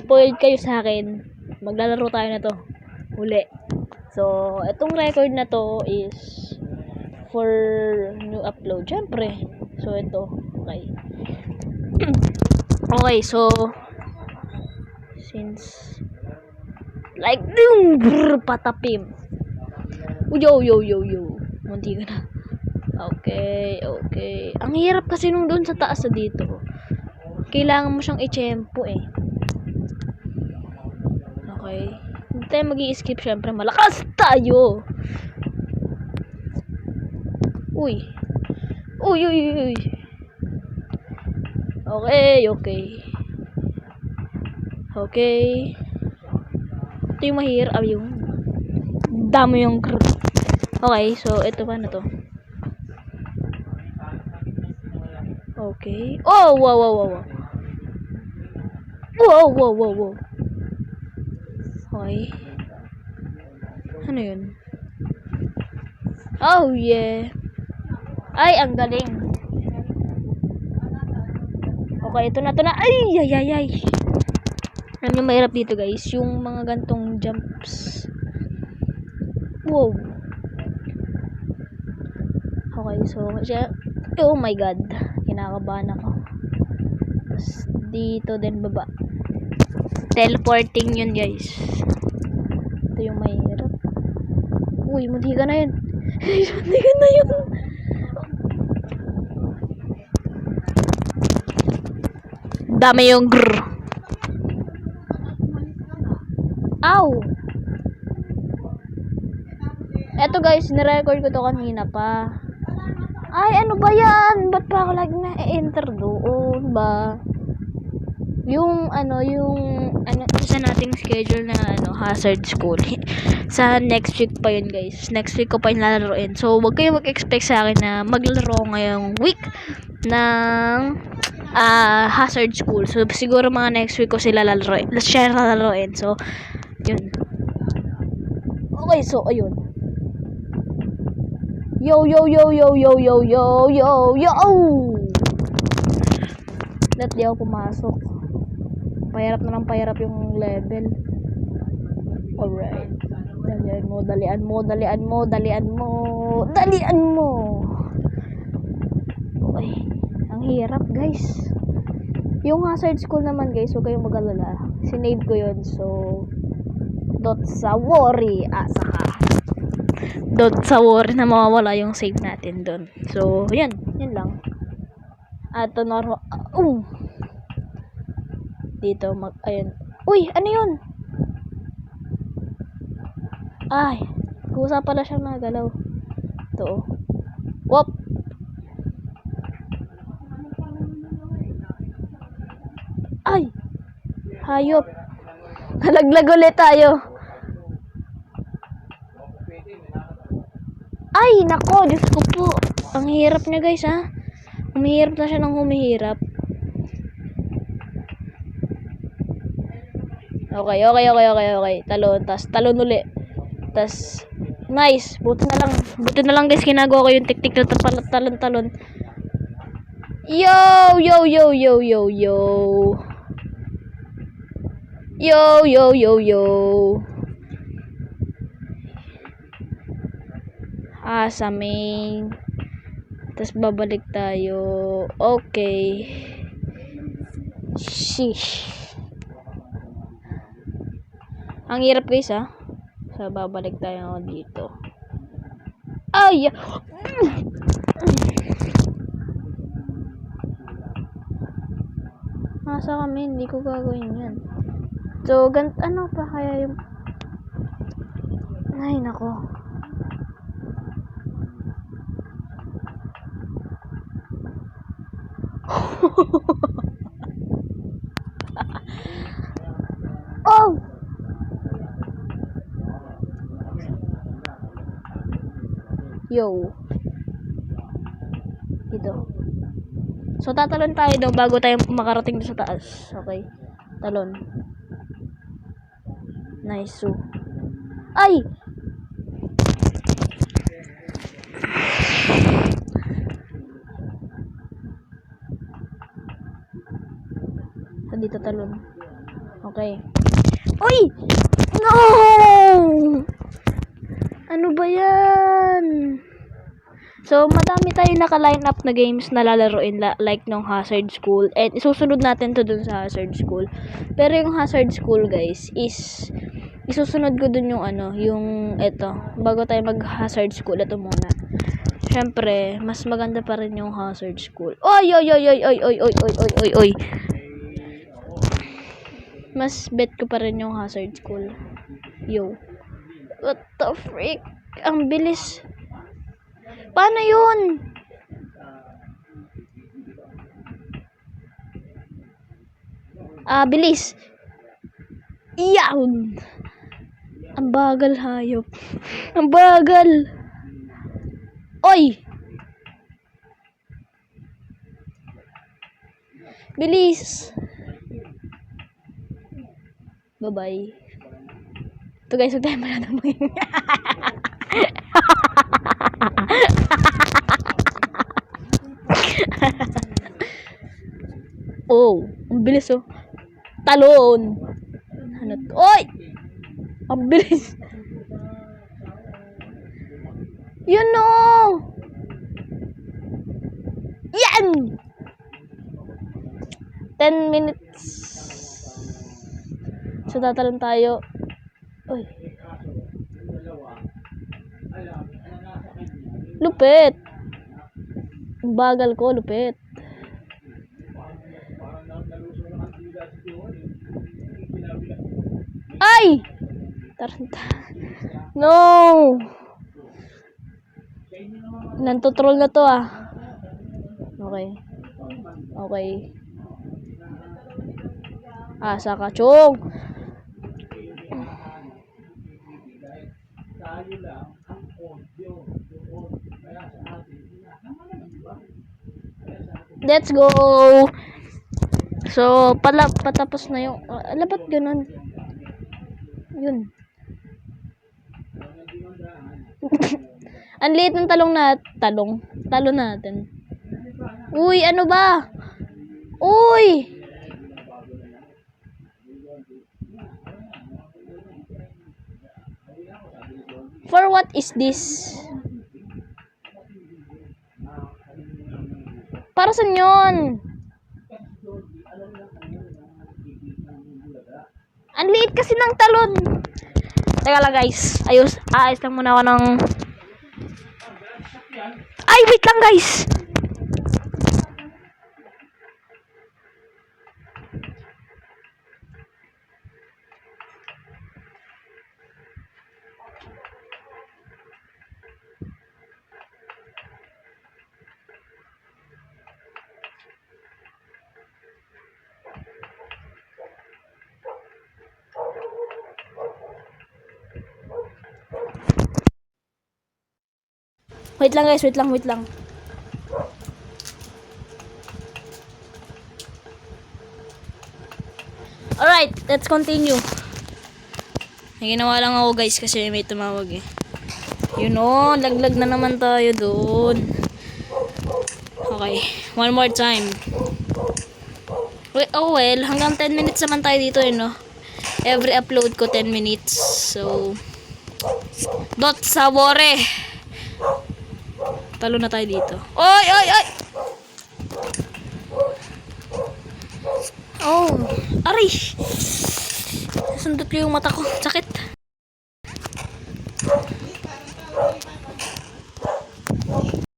spoiled kayo sa akin, maglalaro tayo na to. Uli. So, itong record na to is for new upload. Siyempre. So, ito. Okay. Okay, so since like patapim. Yo. Munti ka na. Okay. Ang hirap kasi nung doon sa taas sa dito. Kailangan mo siyang i-tempo eh. Okay. Hindi tayo mag-i-skip syempre. Malakas tayo! Uy. Okay. Ito yung mahirap. Yung dami yung okay, so ito pa na to. Okay. Oh, wow. Wow. Okay. Ano yun? Oh, yeah. Ay, ang galing. Okay, ito na. Ay. Alam nyo, mahirap dito, guys. Yung mga gantong jumps. Wow. Okay, so, oh my God. Kinakabahan ako. Tapos, dito din baba. Teleporting yun, guys. Ito yung mahirap. Uy, munti ka na yun. Dami yung grrr. Ow! Eto guys, nirecord ko to kanina pa. Ay, ano ba yan? Ba't pa ako lagi na-enter doon ba? Yung isa nating schedule na hazard school. Sa next week pa yun, guys. Next week ko pa yung lalaroin. So, wag kayo mag-expect sa akin na maglaro ngayong week ng hazard school. So, siguro mga next week ko sila lalaroin. Share na lalaroin. So, yun. Okay, so, ayun. Yo. Ba't di ako pumasok? Pahirap yung level. Alright. Dalian mo. Okay. Ang hirap, guys. Yung hazard school naman, guys, huwag kayong mag-alala. Sinave ko yun, so don't sa worry. Don't sa worry na mawawala yung save natin doon. So, yan lang. Ato normal. Dito ayun. Uy, ano yun? Ay, kusa pala siyang nagalaw. Ito. Wop. Ay. Hayop. Nalaglag ulit tayo. Ay, nako, Diyos ko po. Ang hirap niya, guys, ha. Humihirap na siya ng humihirap. Okay. Talon uli. Tas, nice. Buti na lang, guys, ginagawa ko yung tiktik na talon. Yo. Asaming. Tas babalik tayo. Okay. Sheesh. Ang hirap, guys, ha. So, babalik tayo dito. Ay! Nasa kami, hindi ko gagawin yan. So, ano pa kaya yung... Ay, nako. Oh! Yo. Dito. So, tatalon tayo daw bago tayo makarating sa taas. Okay. Talon. Nice. So. Ay! So, dito talon. Okay. Uy! No! Ano ba yan? So, madami tayong naka-line up na games na lalaroin like nung Hazard School. And isusunod natin to dun sa Hazard School. Pero yung Hazard School, guys, is isusunod ko dun yung yung eto. Bago tayo mag-Hazard School, ito muna. Syempre, mas maganda pa rin yung Hazard School. Oy, oy, oy, oy, oy, oy, oy, oy, oy, oy, oy. Mas bet ko pa rin yung Hazard School. Yo. What the freak? Ang bilis. Paano yun? Bilis. Iyaw! Ang bagal, hayop. Ang bagal. Oy! Bilis. Bye-bye. Ito guys, huwag tayo masyadong maging. Oh, ang bilis oh. Talon. Ano to? Oy! Ang bilis. Yun oh! Yan! 10 minutes. So, tatalon tayo. Uy. Lupit. Ang bagal ko, lupit. Ay! Taranta. No! Nantotroll na to ah. Okay. Okay. Asa ka, chong. Let's go. So, patapos na yung ba't ganun? Yun. Ang liit ng talong natin. Uy, ano ba? Uy! For what is this? Para saan yun? Ang liit kasi ng talon. Teka lang guys. Ayos lang muna ako ng... Ay, wait lang guys. Wait lang guys, wait lang. Alright, let's continue. May ginawa lang ako guys kasi may tumawag eh. Yun o, laglag na naman tayo doon. Okay, one more time. Oh well, hanggang 10 minutes naman tayo dito eh no. Every upload ko 10 minutes. So, dot sa wore. Talo na tayo dito. Oy! Oh, aray! Sundot ko yung mata ko. Sakit.